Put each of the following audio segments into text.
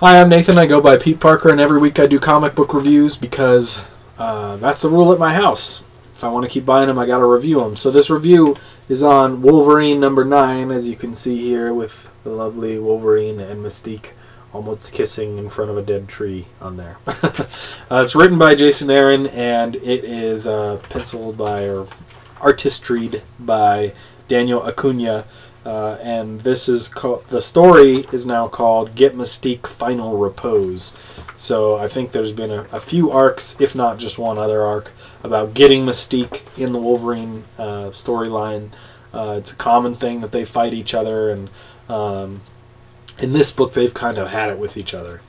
Hi, I'm Nathan. I go by Peteparker, and every week I do comic book reviews because that's the rule at my house. If I want to keep buying them, I got to review them. So this review is on Wolverine number 9, as you can see here, with the lovely Wolverine and Mystique almost kissing in front of a dead tree on there. It's written by Jason Aaron, and it is penciled by, or artistried by, Daniel Acuna. And this is called, the story is now called Get Mystique Final Repose. So I think there's been a few arcs, if not just one other arc, about getting Mystique in the Wolverine storyline. It's a common thing that they fight each other, and in this book they've kind of had it with each other.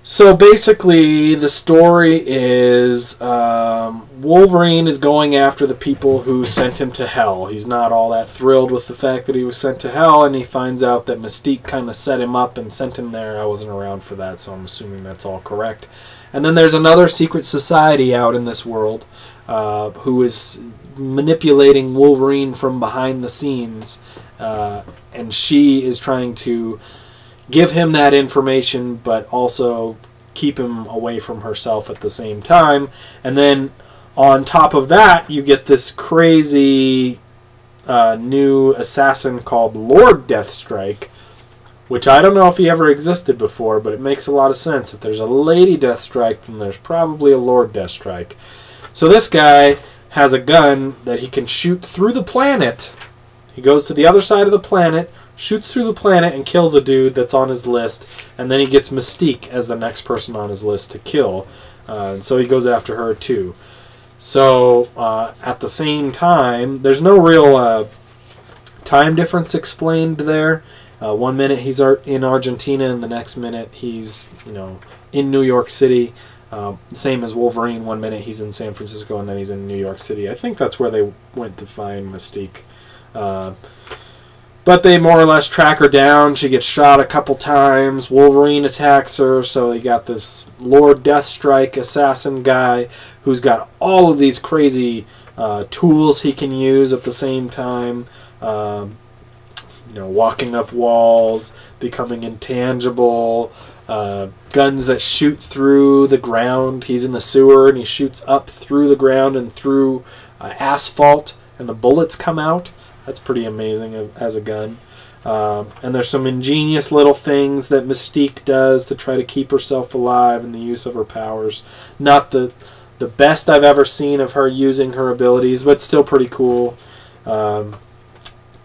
So basically the story is Wolverine is going after the people who sent him to hell. He's not all that thrilled with the fact that he was sent to hell, and he finds out that Mystique kind of set him up and sent him there. I wasn't around for that, so I'm assuming that's all correct. And then there's another secret society out in this world who is manipulating Wolverine from behind the scenes, and she is trying to give him that information, but also keep him away from herself at the same time. And then on top of that, you get this crazy new assassin called Lord Deathstrike, which I don't know if he ever existed before, but it makes a lot of sense. If there's a Lady Deathstrike, then there's probably a Lord Deathstrike. So this guy has a gun that he can shoot through the planet. He goes to the other side of the planet, shoots through the planet, and kills a dude that's on his list, and then he gets Mystique as the next person on his list to kill. And so he goes after her too. So at the same time, there's no real time difference explained there. 1 minute he's in Argentina, and the next minute he's in New York City. Same as Wolverine. 1 minute he's in San Francisco, and then he's in New York City. I think that's where they went to find Mystique. But they more or less track her down. She gets shot a couple times. Wolverine attacks her, so you got this Lord Deathstrike assassin guy who's got all of these crazy tools he can use at the same time. Walking up walls, becoming intangible, guns that shoot through the ground. He's in the sewer, and he shoots up through the ground and through asphalt, and the bullets come out. That's pretty amazing as a gun. And there's some ingenious little things that Mystique does to try to keep herself alive in the use of her powers. Not the best I've ever seen of her using her abilities, but still pretty cool. And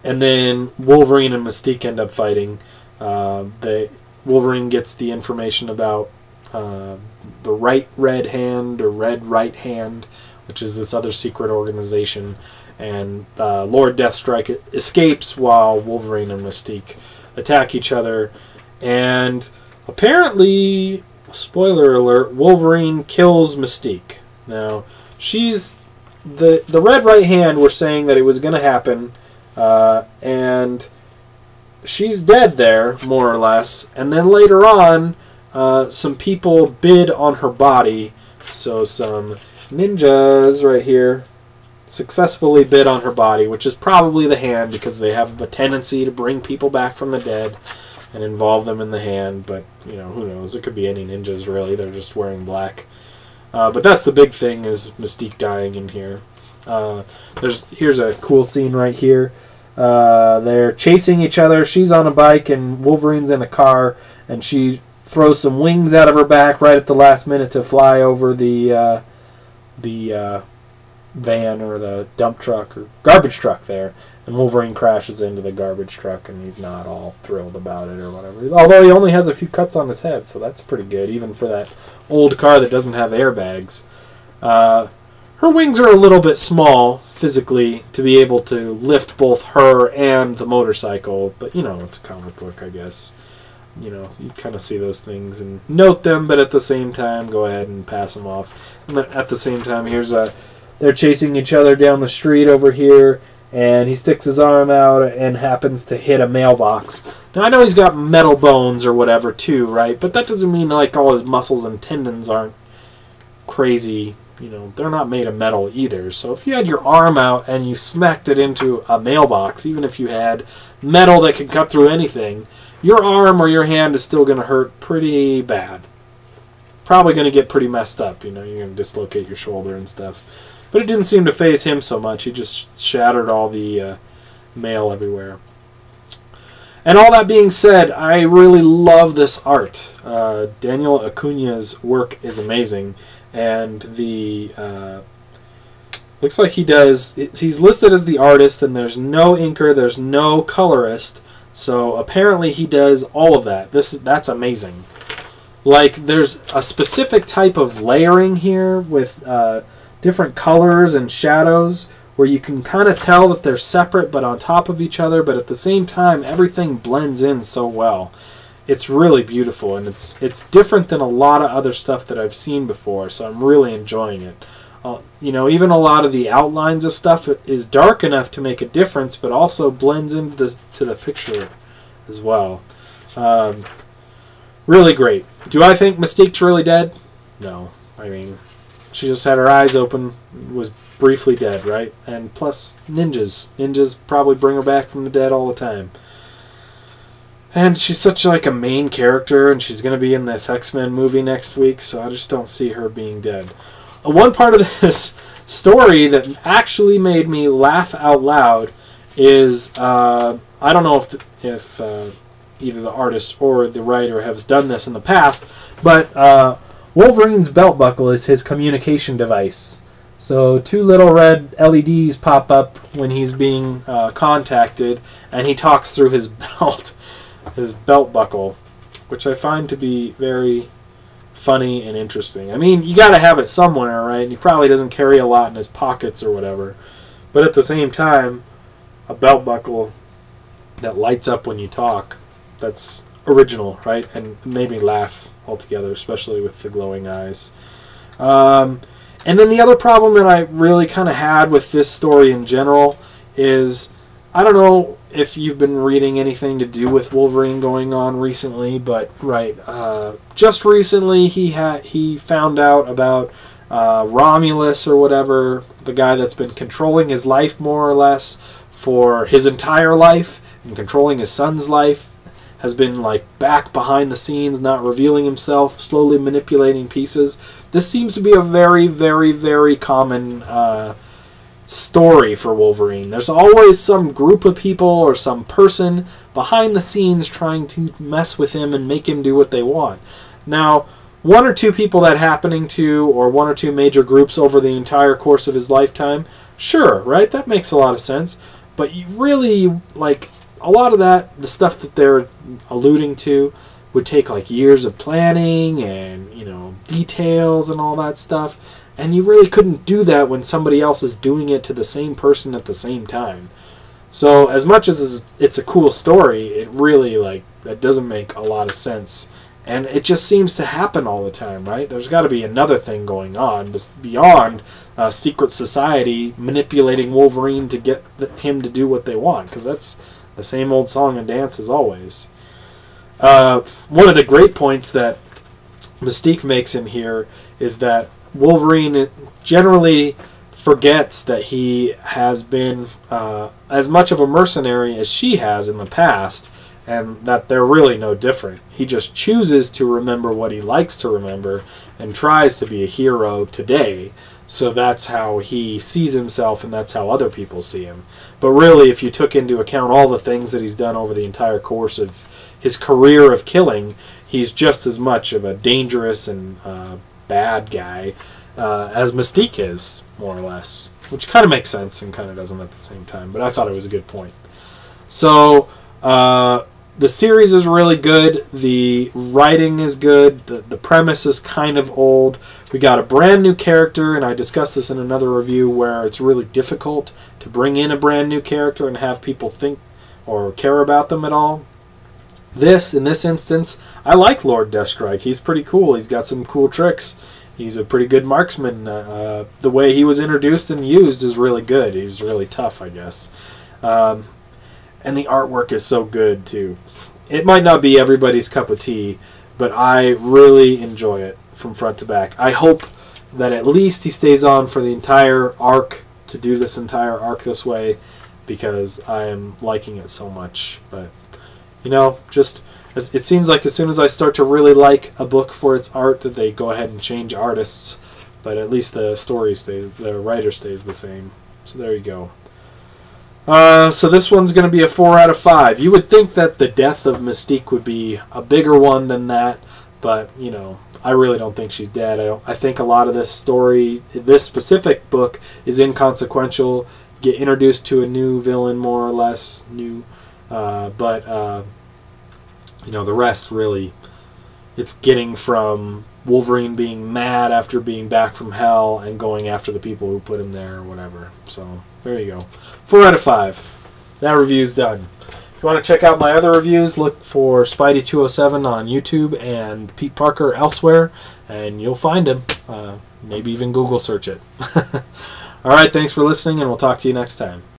then Wolverine and Mystique end up fighting. Wolverine gets the information about the Right Red Hand, or Red Right Hand, which is this other secret organization. And Lord Deathstrike escapes while Wolverine and Mystique attack each other. And apparently, spoiler alert, Wolverine kills Mystique. Now, she's the Red Right Hand were saying that it was going to happen, and she's dead there, more or less. And then later on, some people bid on her body. So some ninjas right here successfully bid on her body, which is probably the hand, because they have a tendency to bring people back from the dead and involve them in the hand. But who knows? It could be any ninjas, really. They're just wearing black. But that's the big thing, is Mystique dying in here. Here's a cool scene right here. They're chasing each other. She's on a bike and Wolverine's in a car, and she throws some wings out of her back right at the last minute to fly over the van, or the dump truck, or garbage truck there, and Wolverine crashes into the garbage truck, and he's not all thrilled about it or whatever. Although he only has a few cuts on his head, so that's pretty good, even for that old car that doesn't have airbags. Her wings are a little bit small, physically, to be able to lift both her and the motorcycle, but it's a comic book, I guess. You kind of see those things and note them, but at the same time, go ahead and pass them off. And at the same time, they're chasing each other down the street over here, and he sticks his arm out and happens to hit a mailbox. Now, I know he's got metal bones or whatever too, right? But that doesn't mean like all his muscles and tendons aren't crazy. They're not made of metal either. So if you had your arm out and you smacked it into a mailbox, even if you had metal that could cut through anything, your arm or your hand is still going to hurt pretty bad. Probably going to get pretty messed up. You know, you're going to dislocate your shoulder and stuff. But it didn't seem to faze him so much. He just shattered all the mail everywhere. And all that being said, I really love this art. Daniel Acuña's work is amazing. And the... looks like he does... He's listed as the artist, and there's no inker, there's no colorist. So apparently he does all of that. That's amazing. Like, there's a specific type of layering here with different colors and shadows where you can kind of tell that they're separate but on top of each other, but at the same time everything blends in so well. It's really beautiful, and it's different than a lot of other stuff that I've seen before, so I'm really enjoying it. You know, even a lot of the outlines of stuff is dark enough to make a difference, but also blends into the picture as well. Really great. Do I think Mystique's really dead? No. I mean, she just had her eyes open, was briefly dead, right? And plus, ninjas. Ninjas probably bring her back from the dead all the time. And she's such like a main character, and she's going to be in this X-Men movie next week, so I just don't see her being dead. One part of this story that actually made me laugh out loud is, I don't know if either the artist or the writer has done this in the past, but Wolverine's belt buckle is his communication device. So 2 little red LEDs pop up when he's being contacted, and he talks through his belt buckle, which I find to be very funny and interesting. I mean, you got to have it somewhere, right? And he probably doesn't carry a lot in his pockets or whatever. But at the same time, a belt buckle that lights up when you talk, that's original, right? And made me laugh altogether, especially with the glowing eyes. And then the other problem that I really kind of had with this story in general is, I don't know if you've been reading anything to do with Wolverine going on recently, but just recently he found out about Romulus or whatever, the guy that's been controlling his life more or less for his entire life and controlling his son's life, has been like back behind the scenes, not revealing himself, slowly manipulating pieces. This seems to be a very, very, very common story for Wolverine. There's always some group of people or some person behind the scenes trying to mess with him and make him do what they want. Now, 1 or 2 people that happening to, or 1 or 2 major groups over the entire course of his lifetime, sure, right? That makes a lot of sense. But you really, like, a lot of that, the stuff that they're alluding to, would take like years of planning and, you know, details and all that stuff. And you really couldn't do that when somebody else is doing it to the same person at the same time. So as much as it's a cool story, it really, like, that doesn't make a lot of sense. And it just seems to happen all the time, right? There's got to be another thing going on beyond secret society manipulating Wolverine to get him to do what they want, because that's the same old song and dance as always. One of the great points that Mystique makes in here is that Wolverine generally forgets that he has been as much of a mercenary as she has in the past, and that they're really no different. He just chooses to remember what he likes to remember and tries to be a hero today. So that's how he sees himself, and that's how other people see him. But really, if you took into account all the things that he's done over the entire course of his career of killing, he's just as much of a dangerous and bad guy as Mystique is, more or less. Which kind of makes sense and kind of doesn't at the same time. But I thought it was a good point. So, the series is really good. The writing is good. The premise is kind of old. We got a brand new character, and I discussed this in another review, where it's really difficult to bring in a brand new character and have people think or care about them at all. In this instance, I like Lord Deathstrike. He's pretty cool. He's got some cool tricks. He's a pretty good marksman. The way he was introduced and used is really good. He's really tough, I guess. And the artwork is so good, too. It might not be everybody's cup of tea, but I really enjoy it from front to back. I hope that at least he stays on for the entire arc, to do this entire arc this way, because I am liking it so much. But, you know, just it seems like as soon as I start to really like a book for its art, that they go ahead and change artists. But at least the story stays, the writer stays the same. So there you go. So this one's going to be a 4 out of 5. You would think that the death of Mystique would be a bigger one than that, but, you know, I really don't think she's dead. I think a lot of this story, this specific book, is inconsequential. Get introduced to a new villain, more or less, new, but, you know, the rest really, it's getting from Wolverine being mad after being back from hell and going after the people who put him there or whatever. So there you go. 4 out of 5. That review's done. If you want to check out my other reviews, look for Spidey207 on YouTube and Peteparker elsewhere, and you'll find him. Maybe even Google search it. All right, thanks for listening, and we'll talk to you next time.